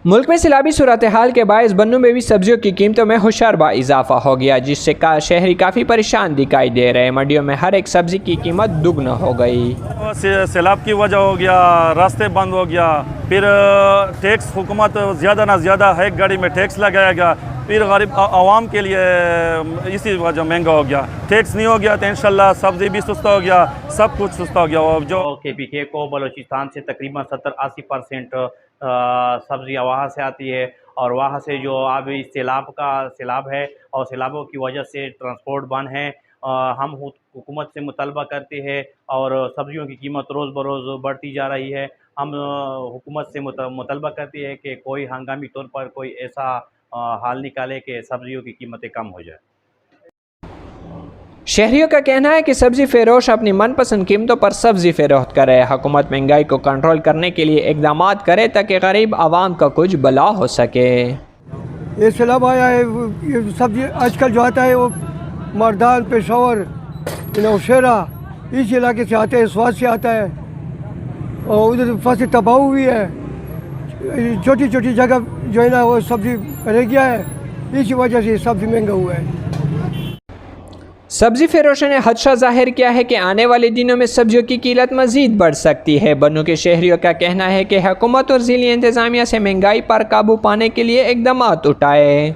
मुल्क में सैलाबी सूरत हाल के बायस बन्नू में भी सब्जियों की कीमतों में होशियार इजाफा हो गया, जिससे शहरी काफ़ी परेशान दिखाई दे रहे हैं। मंडियों में हर एक सब्जी की कीमत दुगना हो गई। सैलाब की वजह हो गया, रास्ते बंद हो गया, फिर टैक्स हुकूमत ज़्यादा ना ज़्यादा है गाड़ी में टैक्स लगाया गया, फिर गरीब आवाम के लिए इसी वजह महंगा हो गया। टैक्स नहीं हो गया तो इंशाल्लाह सब्जी भी सस्ता हो गया, सब कुछ सस्ता हो गया। जो KPK को बलूचिस्तान से तकरीबन 70-80% सब्जियाँ वहाँ से आती है, और वहाँ से जो अभी सैलाब है और सैलाबों की वजह से ट्रांसपोर्ट बंद है। हम हुकूमत से मुतालबा करते हैं और सब्जियों की कीमत रोज़ बरोज़ बढ़ती जा रही है। हम हुकूमत से मुतालबा करते हैं कि कोई हंगामी तौर पर कोई ऐसा हाल निकाले कि सब्जियों की कीमतें कम हो जाए। शहरियों का कहना है कि सब्जी फरोश अपनी मनपसंद कीमतों पर सब्जी फरोख्त करे। हुकूमत महंगाई को कंट्रोल करने के लिए इकदाम करे ताकि गरीब आवाम का कुछ भला हो सके। ये सैलाब आया है, ये सब्जी आजकल जो आता है वो मर्दान, पेशावर, नौशेरा इस इलाके से आते हैं, स्वाद से आता है, और उधर फसल तबाह हुई है। छोटी छोटी जगह जो है ना वो सब्जी रह गया है, इसी वजह से सब्जी महंगा हुआ है। सब्जी फरोशों ने खदशा जाहिर किया है कि आने वाले दिनों में सब्जियों की कीमत मजीद बढ़ सकती है। बन्नू के शहरियों का कहना है कि हुकूमत और ज़िली इंतज़ामिया से महंगाई पर काबू पाने के लिए इकदाम उठाए।